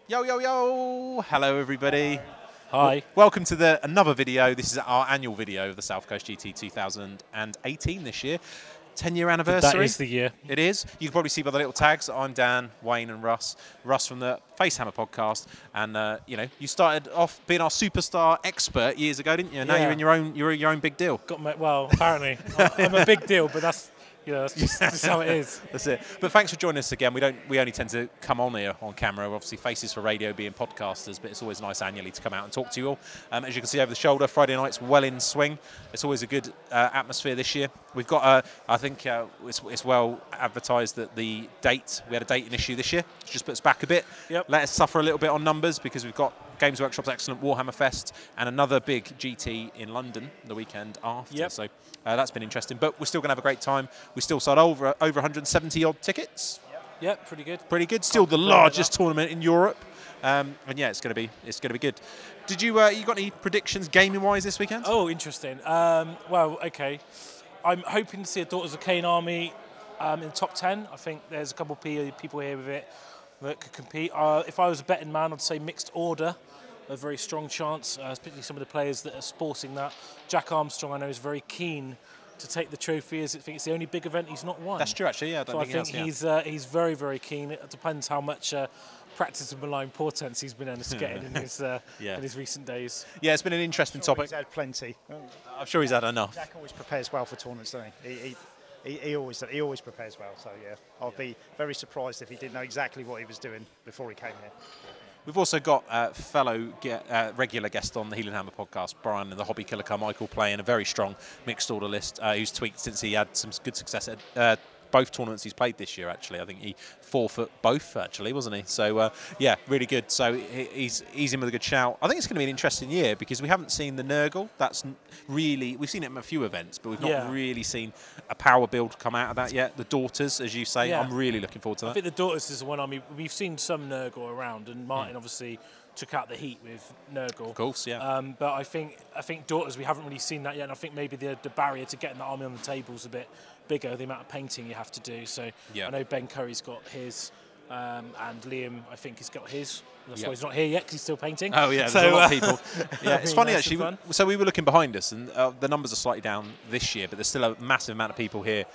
Yo, yo, yo! Hello, everybody. Hi. Welcome to another video. This is our annual video of the South Coast GT 2018 this year. 10-year anniversary. That is the year. It is. You can probably see by the little tags. I'm Dan, Wayne, and Russ. Russ from the Facehammer podcast. And you started off being our superstar expert years ago, didn't you? And now you're your own big deal. Well, apparently I'm a big deal, but that's just how it is. That's it. But thanks for joining us again. We only tend to come on here on camera. Obviously, faces for radio, being podcasters, but it's always nice annually to come out and talk to you all. As you can see over the shoulder, Friday night's well in swing. It's always a good atmosphere this year. We've got, I think it's well advertised that the date, we had a dating issue this year, which just puts us back a bit. Yep. Let us suffer a little bit on numbers because we've got Games Workshop's excellent Warhammer Fest and another big GT in London the weekend after. Yep. So that's been interesting. But we're still going to have a great time. We still sold over 170 odd tickets. Yeah, pretty good. Pretty good. Still the largest tournament in Europe. And yeah, it's going to be good. Did you got any predictions gaming wise this weekend? Oh, interesting. Well, okay. I'm hoping to see a Daughters of Cain army in the top 10. I think there's a couple of people here with it that could compete. If I was a betting man, I'd say Mixed Order. A very strong chance, particularly some of the players that are sporting that. Jack Armstrong, I know, is very keen to take the trophy. I think it's the only big event he's not won. That's true, actually. Yeah, I think he's very, very keen. It depends how much practice of Malign portents he's been able to get in his recent days. Yeah, it's been an interesting topic. He's had plenty. I'm sure he's had enough. Jack always prepares well for tournaments, doesn't he? He always prepares well. So yeah, I'll be very surprised if he didn't know exactly what he was doing before he came here. We've also got fellow regular guest on the Heelan Hammer podcast, Brian and the Hobby Killer Carmichael, playing a very strong mixed order list, who's tweaked since he had some good success at both tournaments he's played this year, actually. I think he forfeit both, actually, wasn't he? So, yeah, really good. So he's in with a good shout. I think it's going to be an interesting year because we haven't seen the Nurgle. We've seen it in a few events, but we've not really seen a power build come out of that yet. The Daughters, as you say, I'm really looking forward to that. I think the Daughters is the one. I mean, we've seen some Nurgle around, and Martin obviously took out the heat with Nurgle. Of course, yeah. But I think Daughters, we haven't really seen that yet, and I think maybe the barrier to getting the army on the table is a bit bigger, the amount of painting you have to do. So I know Ben Curry's got his, and Liam, I think, has got his. That's why he's not here yet, because he's still painting. Oh, yeah, there's a lot of people. Yeah, it's funny, actually. So we were looking behind us, and the numbers are slightly down this year, but there's still a massive amount of people here,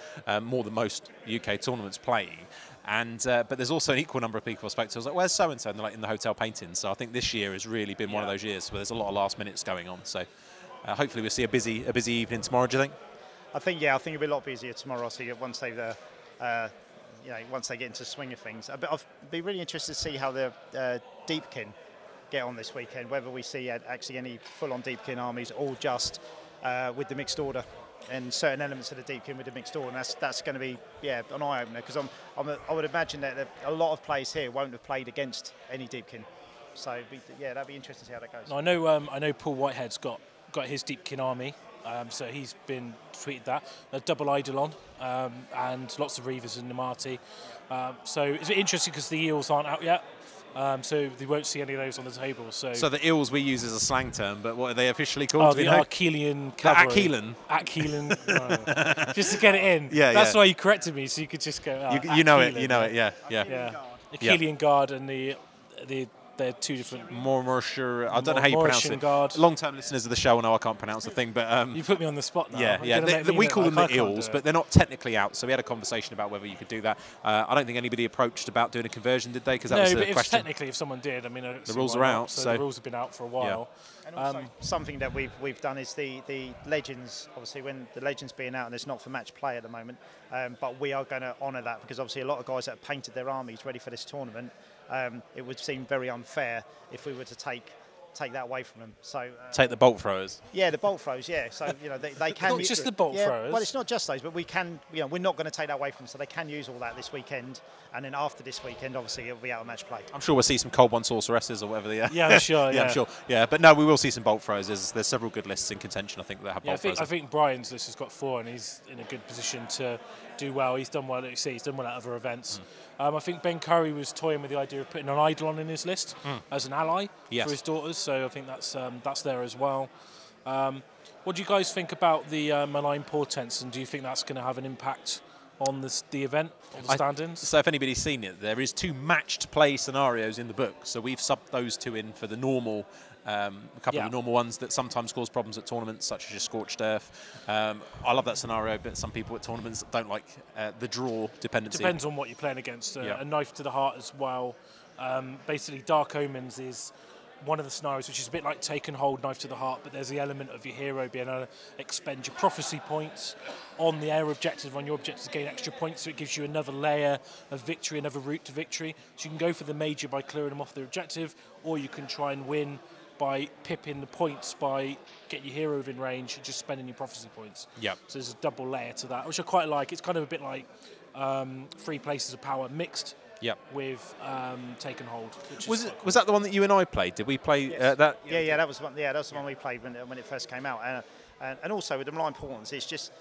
more than most UK tournaments playing. And but there's also an equal number of people I spoke to. I was like, "Where's so and so?" And they're like, "In the hotel painting." So I think this year has really been one of those years where there's a lot of last minutes going on. So hopefully we'll see a busy evening tomorrow. Do you think? I think it'll be a lot busier tomorrow. So once they get into the swing of things, I'll be really interested to see how the Deepkin get on this weekend. Whether we see actually any full-on Deepkin armies, or just with the mixed order. And certain elements of the Deepkin with the mixed order, and that's going to be an eye opener, because I would imagine that a lot of players here won't have played against any Deepkin, so that'd be interesting to see how that goes. I know Paul Whitehead's got his Deepkin army, so he's been tweeted that a double Eidolon and lots of Reavers and Namati. So it's interesting because the Eels aren't out yet. So they won't see any of those on the table. So the eels we use as a slang term, but what are they officially called? Oh, the Achillean cavalry. At Heelan. Just to get it in. Yeah, that's why you corrected me, so you could just go. You know it. Yeah. Achillean Guard and they're two different. I don't know how you pronounce it. Guard. Long-term listeners of the show will know I can't pronounce the thing, but you put me on the spot now. Yeah. We call them the eels, but they're not technically out. So we had a conversation about whether you could do that. I don't think anybody approached about doing a conversion, did they? Because that was the question. Technically, if someone did, I mean, the rules are out. So the rules have been out for a while. Yeah. And also, something that we've done is the Legends. Obviously, when the Legends being out, and it's not for match play at the moment, but we are going to honour that, because obviously a lot of guys that have painted their armies ready for this tournament. It would seem very unfair if we were to take that away from them. So take the bolt throwers. Yeah, the bolt throws. Yeah, so they can. Not just the bolt throwers. Well, it's not just those, but we can. We're not going to take that away from them, so they can use all that this weekend. And then after this weekend, obviously, it'll be out of match play. I'm sure we'll see some Cold One Sorceresses or whatever they are. Yeah, I'm sure. I'm sure. Yeah, but no, we will see some bolt throwers. There's several good lists in contention, I think, that have bolt throws. I think Brian's list has got 4, and he's in a good position to do well. He's done well. He's done well at other events. I think Ben Curry was toying with the idea of putting an Eidolon in his list as an ally for his Daughters. So I think that's there as well. What do you guys think about the Malign portents, and do you think that's going to have an impact on the event or the stand-ins. So if anybody's seen it, there is 2 matched play scenarios in the book. So we've subbed those 2 in for the normal, a couple of the normal ones that sometimes cause problems at tournaments, such as your Scorched Earth. I love that scenario, but some people at tournaments don't like the draw dependency. Depends on what you're playing against. A Knife to the Heart as well. Basically, Dark Omens is one of the scenarios which is a bit like Take and Hold, Knife to the Heart, but there's the element of your hero being able to expend your prophecy points on the air objective, on your objective to gain extra points, so it gives you another layer of victory, another route to victory. So you can go for the major by clearing them off their objective, or you can try and win by pipping the points by getting your hero within range and just spending your prophecy points. Yeah. So there's a double layer to that, which I quite like. It's kind of a bit like 3 Places of Power mixed with Take and Hold. Was that the one that you and I played? Did we play that? Yeah, that was one. Yeah, that was the one we played when it first came out. And also with the Malign portents, it's just,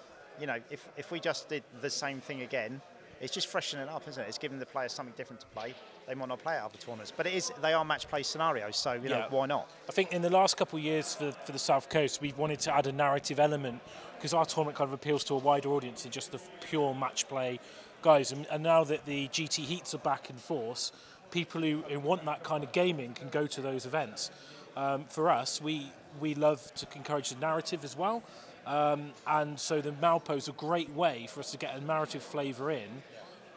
if we just did the same thing again, it's just freshening it up, isn't it? It's giving the players something different to play. They might not play at other tournaments, but they are match play scenarios, so why not? I think in the last couple of years for the South Coast, we've wanted to add a narrative element because our tournament kind of appeals to a wider audience than just the pure match play guys. And now that the GT heats are back in force, people who want that kind of gaming can go to those events. For us, we love to encourage the narrative as well. And so the Malpo is a great way for us to get a narrative flavour in,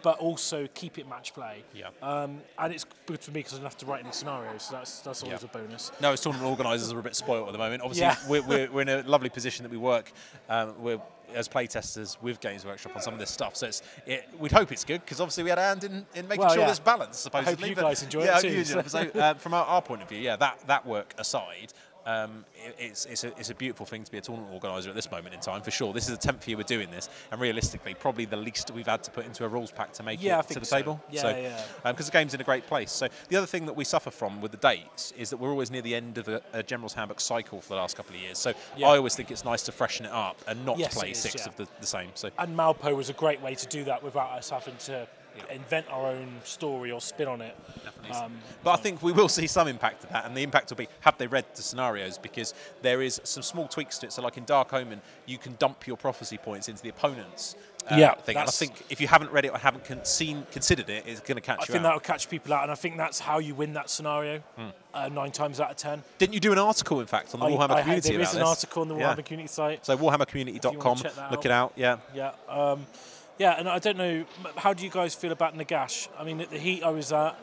but also keep it match play. Yeah. And it's good for me because I don't have to write any scenarios, so that's always a bonus. No, as tournament organisers are a bit spoiled at the moment. Obviously, we're in a lovely position that we work as playtesters with Games Workshop on some of this stuff. So we'd hope it's good because obviously we had a hand in making sure there's balance, supposedly. I hope you guys enjoy it too. So from our point of view, that work aside, it's a beautiful thing to be a tournament organiser at this moment in time, for sure. This is the 10th year we're doing this, and realistically, probably the least we've had to put into a rules pack to make it to the table. Because the game's in a great place. So the other thing that we suffer from with the dates is that we're always near the end of a General's Handbook cycle for the last couple of years. So I always think it's nice to freshen it up and not play 6 of the same. So and Malpo was a great way to do that without us having to invent our own story or spin on it. But I think we will see some impact of that, and the impact will be, have they read the scenarios? Because there is some small tweaks to it. So like in Dark Omen, you can dump your prophecy points into the opponent's thing. And I think if you haven't read it or haven't considered it, it's going to catch you out. I think that will catch people out, and I think that's how you win that scenario 9 times out of 10. Didn't you do an article, in fact, on the Warhammer community there about is an article on the Warhammer community site. So warhammercommunity.com, look it out. Yeah, and I don't know, how do you guys feel about Nagash? I mean, at the heat I was at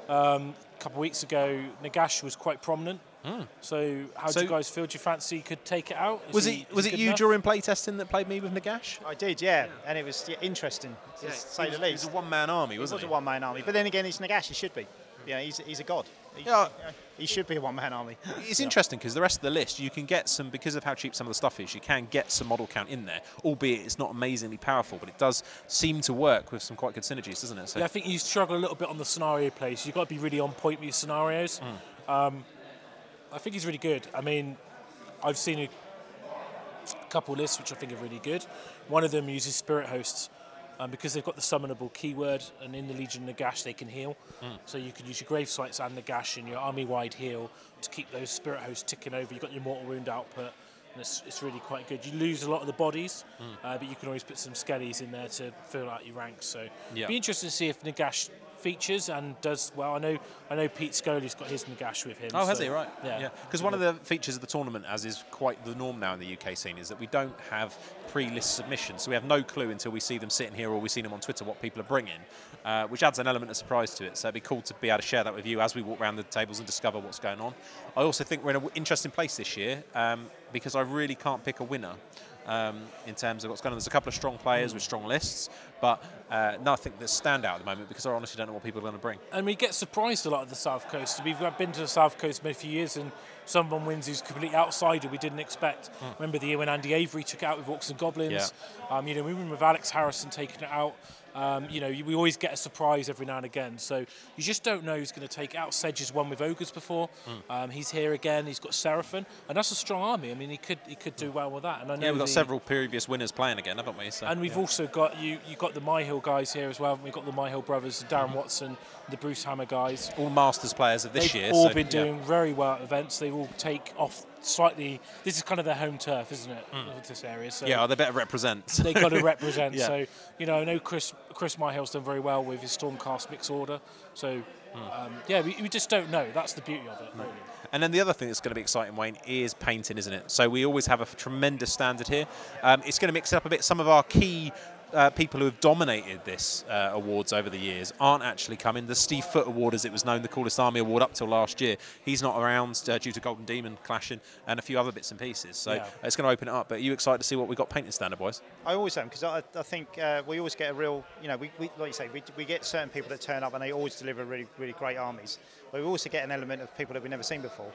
a couple of weeks ago, Nagash was quite prominent. So how do you guys feel? Do you fancy you could take it out? Was it you during playtesting that played me with Nagash? I did, and it was interesting, to say the least. It was a one-man army, wasn't it? It was a one-man army, but then again, he's Nagash, he should be. He's a god. He should be a one-man army. It's interesting because the rest of the list, you can get some, because of how cheap some of the stuff is, you can get some model count in there, albeit it's not amazingly powerful, but it does seem to work with some quite good synergies, doesn't it? So I think you struggle a little bit on the scenario play, so you've got to be really on point with your scenarios. I think he's really good. I mean, I've seen a couple lists which I think are really good. One of them uses Spirit Hosts. Because they've got the summonable keyword, and in the Legion Nagash they can heal. So you can use your grave sites and Nagash in your army-wide heal to keep those spirit hosts ticking over. You've got your mortal wound output, and it's really quite good. You lose a lot of the bodies, but you can always put some skellies in there to fill out your ranks. So it'd be interesting to see if Nagash features and does well. I know Pete Scully's got his Nagash with him. Oh, has he? Right. Yeah. Because one of the features of the tournament, as is quite the norm now in the UK scene, is that we don't have pre-list submissions. So we have no clue until we see them sitting here or we see them on Twitter what people are bringing, which adds an element of surprise to it. So it'd be cool to be able to share that with you as we walk around the tables and discover what's going on. I also think we're in an interesting place this year because I really can't pick a winner. In terms of what's going on. There's a couple of strong players with strong lists, but nothing that stand out at the moment because I honestly don't know what people are going to bring. And we get surprised a lot at the South Coast. We've been to the South Coast for a few years and someone wins who's completely outsider we didn't expect. Remember the year when Andy Avery took it out with Orcs and Goblins? We were with Alex Harrison taking it out. We always get a surprise every now and again. So you just don't know who's going to take it out. Sedge has won with Ogres before. He's here again. He's got Seraphim, and that's a strong army. I mean, he could do well with that. And I know we've got several previous winners playing again, haven't we? So, and we've also got you got the Myhill guys here as well. We've got the Myhill brothers, Darren Watson, the Bruce Hammer guys. All Masters players of this year. They've all been doing very well at events. They all take off slightly. This is kind of their home turf, isn't it? This area. So Yeah, they better represent. they got to represent. Yeah. So I know Chris Myhill's done very well with his Stormcast mix order. So yeah, we just don't know. That's the beauty of it. Really. And then the other thing that's going to be exciting, Wayne, is painting, isn't it? So we always have a tremendous standard here. It's going to mix it up a bit. Some of our key people who have dominated this awards over the years aren't actually coming. The Steve Foote Award, as it was known, the Coolest Army Award up till last year, he's not around due to Golden Demon clashing and a few other bits and pieces. So it's going to open it up. But are you excited to see what we got painting standard-wise? I always am, because I think we always get a real, we like you say, we get certain people that turn up and they always deliver really, really great armies. But we also get an element of people that we've never seen before.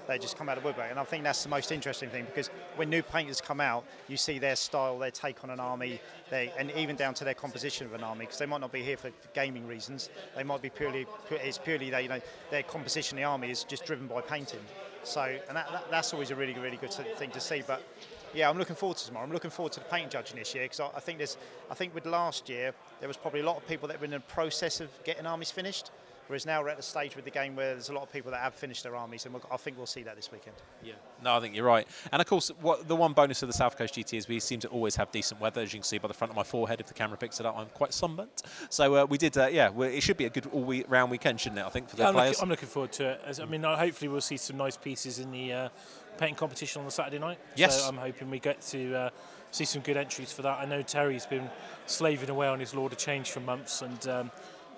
They just come out of woodwork, and I think that's the most interesting thing, because when new painters come out, you see their style, their take on an army, and even down to their composition of an army, because they might not be here for gaming reasons. They might be purely their composition of the army is just driven by painting. So, and that's always a really, really good thing to see. But yeah, I'm looking forward to tomorrow. I'm looking forward to the paint judging this year, because I think with last year there was probably a lot of people that were in the process of getting armies finished. Whereas now we're at the stage with the game where there's a lot of people that have finished their armies, and I think we'll see that this weekend. Yeah. No, I think you're right. And of course, the one bonus of the South Coast GT is we seem to always have decent weather. As you can see by the front of my forehead, if the camera picks it up, I'm quite sunburnt. So we did, it should be a good all-round weekend, shouldn't it, I think, for the players? I'm looking forward to it. I mean, hopefully we'll see some nice pieces in the painting competition on the Saturday night. Yes. So I'm hoping we get to see some good entries for that. I know Terry's been slaving away on his Lord of Change for months, and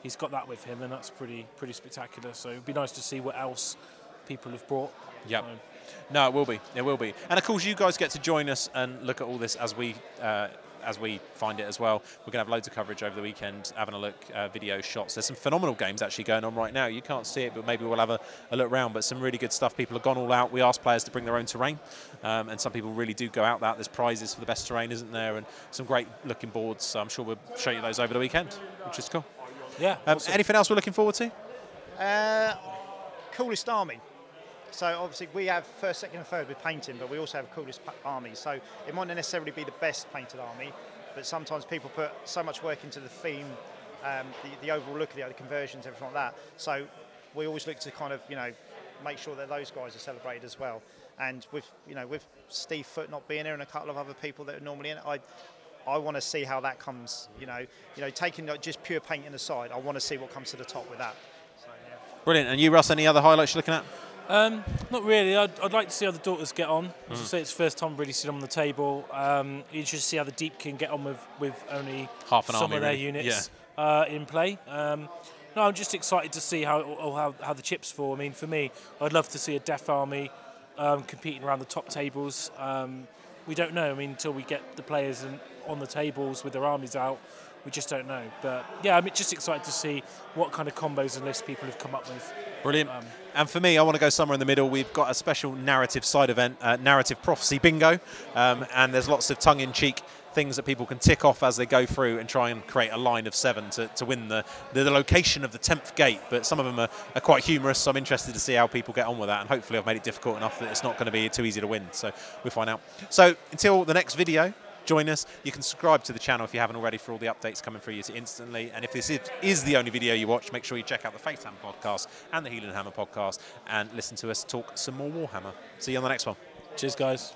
he's got that with him, and that's pretty spectacular. So it'd be nice to see what else people have brought. Yeah. No, it will be. It will be. And of course, you guys get to join us and look at all this as we find it as well. We're going to have loads of coverage over the weekend, having a look, video shots. There's some phenomenal games actually going on right now. You can't see it, but maybe we'll have a look around. But some really good stuff. People have gone all out. We asked players to bring their own terrain, and some people really do go out that. There's prizes for the best terrain, isn't there? And some great looking boards. So I'm sure we'll show you those over the weekend, which is cool. Yeah. Awesome. Anything else we're looking forward to? Coolest army. So obviously we have first, second and third with painting, but we also have coolest army. So it might not necessarily be the best painted army, but sometimes people put so much work into the theme, the overall look of the conversions, everything like that. So we always look to kind of, make sure that those guys are celebrated as well. And with Steve Foote not being here and a couple of other people that are normally in it, I want to see how that comes. Taking just pure painting aside, I want to see what comes to the top with that. So, yeah. Brilliant. And you, Russ, any other highlights you're looking at? Not really. I'd like to see how the daughters get on. As I say, it's the first time I've really seen them on the table. Interested to see how the Deep can get on with only half an some army, of their really. units in play. No, I'm just excited to see how the chips fall. I mean, for me, I'd love to see a Death Army competing around the top tables. We don't know. I mean, until we get the players on the tables with their armies out, we just don't know. But yeah, I'm just excited to see what kind of combos and lists people have come up with. Brilliant. And for me, I want to go somewhere in the middle. We've got a special narrative side event, Narrative Prophecy Bingo, and there's lots of tongue-in-cheek things that people can tick off as they go through and try and create a line of 7 to win the location of the 10th gate. But some of them are quite humorous, so I'm interested to see how people get on with that, and hopefully I've made it difficult enough that it's not going to be too easy to win. So we'll find out. So until the next video, join us. You can subscribe to the channel if you haven't already for all the updates coming through you instantly. And if this is the only video you watch, make sure you check out the Faith Hammer podcast and the Heelan Hammer podcast and listen to us talk some more Warhammer. See you on the next one. Cheers, guys.